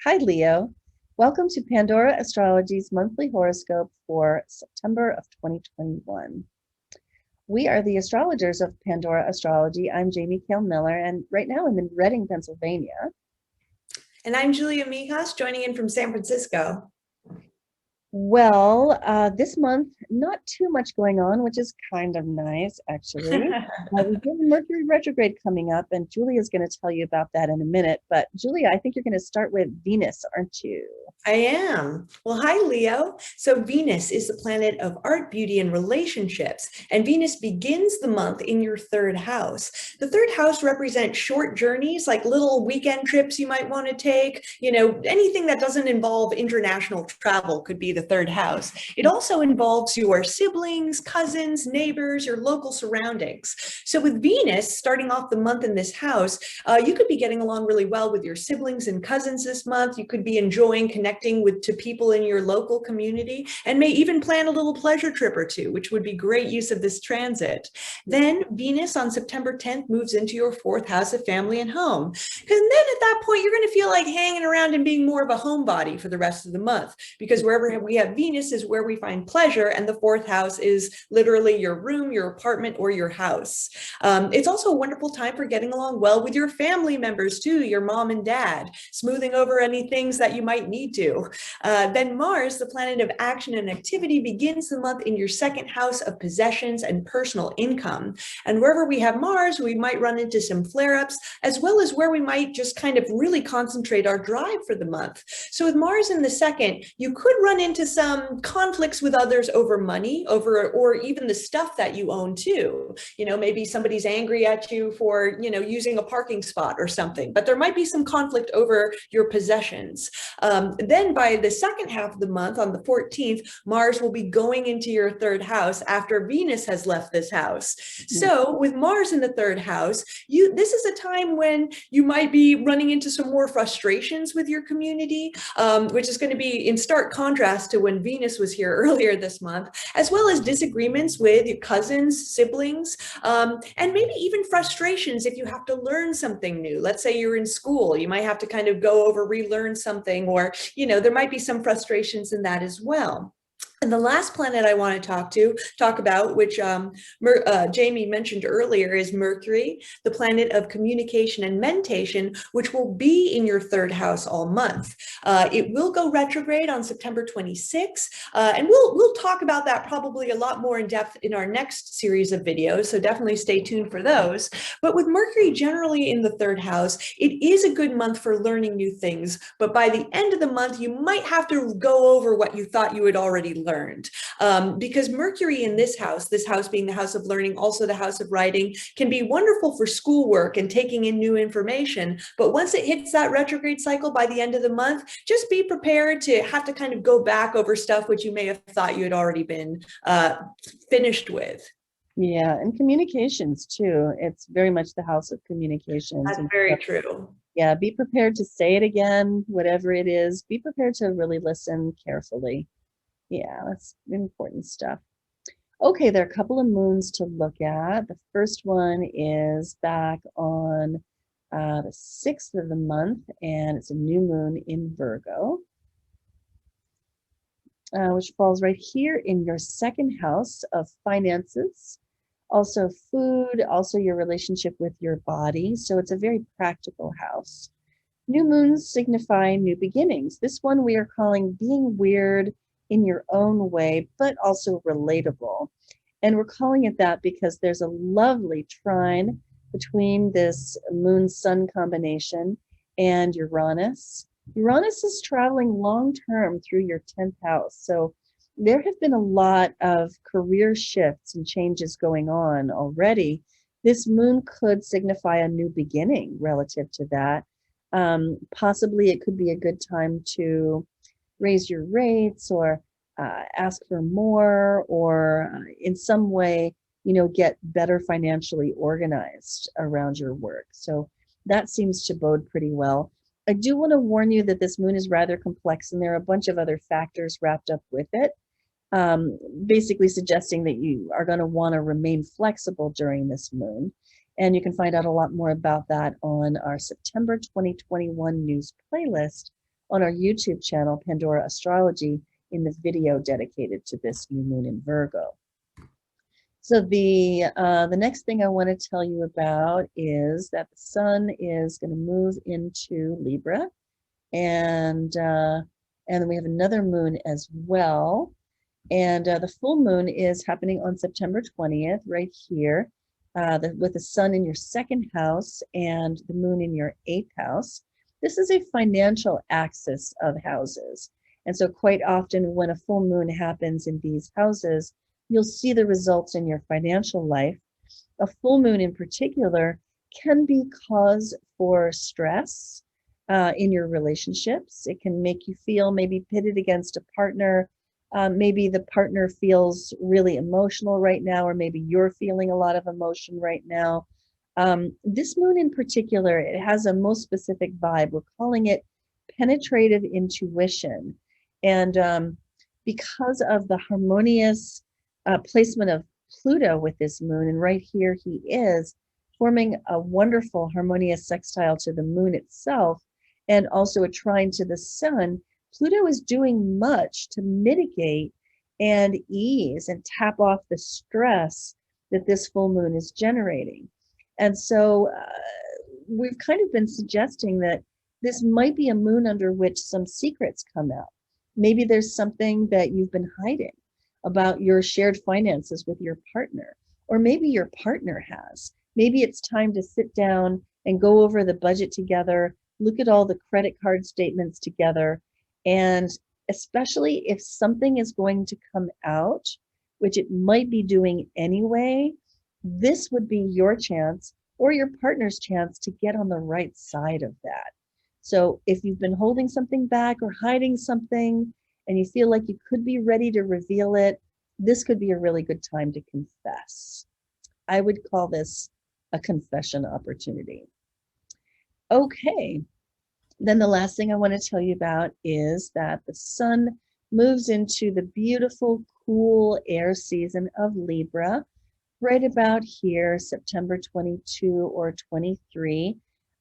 Hi, Leo. Welcome to Pandora Astrology's monthly horoscope for September of 2021. We are the astrologers of Pandora Astrology. I'm Jamie Kale Miller, and right now I'm in Reading, Pennsylvania. And I'm Julia Mijas, joining in from San Francisco. Well, this month, not too much going on, which is kind of nice, actually. We have Mercury retrograde coming up, and Julia's going to tell you about that in a minute. But Julia, I think you're going to start with Venus, aren't you? I am. Well, hi, Leo. So Venus is the planet of art, beauty, and relationships. And Venus begins the month in your third house. The third house represents short journeys, like little weekend trips you might want to take. Anything that doesn't involve international travel could be the third house. It also involves your siblings, cousins, neighbors, your local surroundings. So with Venus starting off the month in this house, you could be getting along really well with your siblings and cousins this month. You could be enjoying connecting to people in your local community, and may even plan a little pleasure trip or two, which would be great use of this transit. Then Venus on September 10th moves into your fourth house of family and home. And then at that point, you're going to feel like hanging around and being more of a homebody for the rest of the month, because wherever we have Venus is where we find pleasure, and the fourth house is literally your room, your apartment, or your house. It's also a wonderful time for getting along well with your family members too, your mom and dad, smoothing over any things that you might need to. Then Mars, the planet of action and activity, begins the month in your second house of possessions and personal income. And wherever we have Mars, we might run into some flare-ups, as well as where we might just kind of really concentrate our drive for the month. So with Mars in the second, you could run into some conflicts with others over money, or even the stuff that you own too. Maybe somebody's angry at you for, using a parking spot or something, but there might be some conflict over your possessions. Then by the second half of the month, on the 14th, Mars will be going into your third house after Venus has left this house. So with Mars in the third house, this is a time when you might be running into some more frustrations with your community, which is going to be in stark contrast to when Venus was here earlier this month, as well as disagreements with your cousins, siblings, and maybe even frustrations if you have to learn something new. Let's say you're in school, you might have to kind of go over, relearn something, or there might be some frustrations in that as well. And the last planet I want to talk about, which Jamie mentioned earlier, is Mercury, the planet of communication and mentation, which will be in your third house all month. It will go retrograde on September 26th, and we'll talk about that probably a lot more in depth in our next series of videos, so definitely stay tuned for those. But with Mercury generally in the third house, it is a good month for learning new things, but by the end of the month, you might have to go over what you thought you had already learned. Because Mercury in this house being the house of learning, also the house of writing, can be wonderful for schoolwork and taking in new information. But once it hits that retrograde cycle by the end of the month, just be prepared to have to kind of go back over stuff which you may have thought you had already been finished with. Yeah, and communications too. It's very much the house of communications. That's And very so, true. yeah, be prepared to say it again, whatever it is. Be prepared to really listen carefully. Yeah, that's important stuff. Okay, there are a couple of moons to look at. The first one is back on the 6th of the month, and it's a new moon in Virgo, which falls right here in your second house of finances, also food, also your relationship with your body. So it's a very practical house. New moons signify new beginnings. This one we are calling being weird in your own way, but also relatable. And we're calling it that because there's a lovely trine between this moon-sun combination and Uranus. Uranus is traveling long-term through your 10th house. So there have been a lot of career shifts and changes going on already. This moon could signify a new beginning relative to that. Possibly it could be a good time to raise your rates, or ask for more, or in some way, get better financially organized around your work. So that seems to bode pretty well. I do want to warn you that this moon is rather complex, and there are a bunch of other factors wrapped up with it, basically suggesting that you are going to want to remain flexible during this moon. And you can find out a lot more about that on our September 2021 news playlist on our YouTube channel, Pandora Astrology, in the video dedicated to this new moon in Virgo. So the next thing I want to tell you about is that the sun is going to move into Libra, and then we have another moon as well. And the full moon is happening on September 20th, right here, with the sun in your second house and the moon in your eighth house. This is a financial axis of houses. And so quite often when a full moon happens in these houses, you'll see the results in your financial life. A full moon in particular can be cause for stress in your relationships. It can make you feel maybe pitted against a partner. Maybe the partner feels really emotional right now, or maybe you're feeling a lot of emotion right now. This moon in particular, it has a most specific vibe. We're calling it penetrative intuition. And because of the harmonious placement of Pluto with this moon, and right here he is forming a wonderful harmonious sextile to the moon itself, and also a trine to the sun, Pluto is doing much to mitigate and ease and tap off the stress that this full moon is generating. And so we've kind of been suggesting that this might be a moon under which some secrets come out. Maybe there's something that you've been hiding about your shared finances with your partner, or maybe your partner has. Maybe it's time to sit down and go over the budget together, look at all the credit card statements together, and especially if something is going to come out, which it might be doing anyway, this would be your chance or your partner's chance to get on the right side of that. So if you've been holding something back or hiding something and you feel like you could be ready to reveal it, this could be a really good time to confess. I would call this a confession opportunity. Okay. Then the last thing I want to tell you about is that the sun moves into the beautiful, cool air season of Libra right about here, September 22 or 23.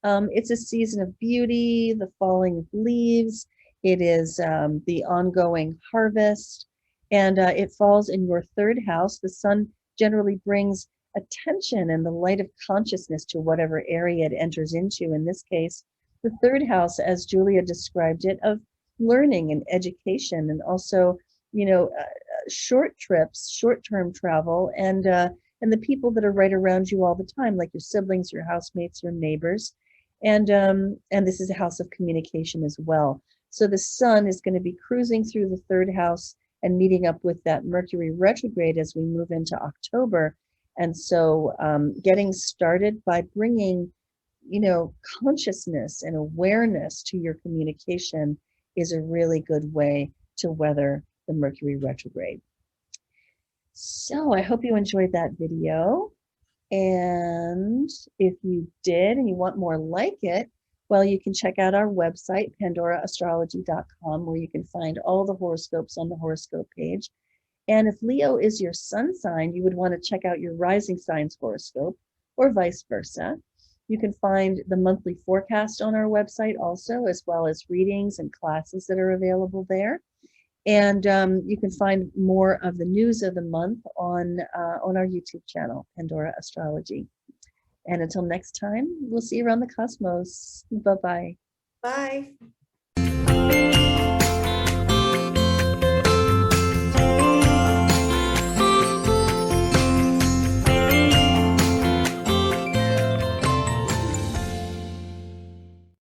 It's a season of beauty, the falling of leaves. It is the ongoing harvest, and it falls in your third house. The sun generally brings attention and the light of consciousness to whatever area it enters into. In this case, the third house, as Julia described it, of learning and education, and also, short trips, short-term travel, and the people that are right around you all the time, like your siblings, your housemates, your neighbors, and this is a house of communication as well. So the sun is going to be cruising through the third house and meeting up with that Mercury retrograde as we move into October, and so getting started by bringing consciousness and awareness to your communication is a really good way to weather the Mercury retrograde. So I hope you enjoyed that video. And if you did and you want more like it, well, you can check out our website, pandoraastrology.com, where you can find all the horoscopes on the horoscope page. And if Leo is your sun sign, you would want to check out your rising sign's horoscope, or vice versa. You can find the monthly forecast on our website also, as well as readings and classes that are available there. And you can find more of the news of the month on our YouTube channel, Pandora Astrology. And until next time, we'll see you around the cosmos. Bye-bye. Bye.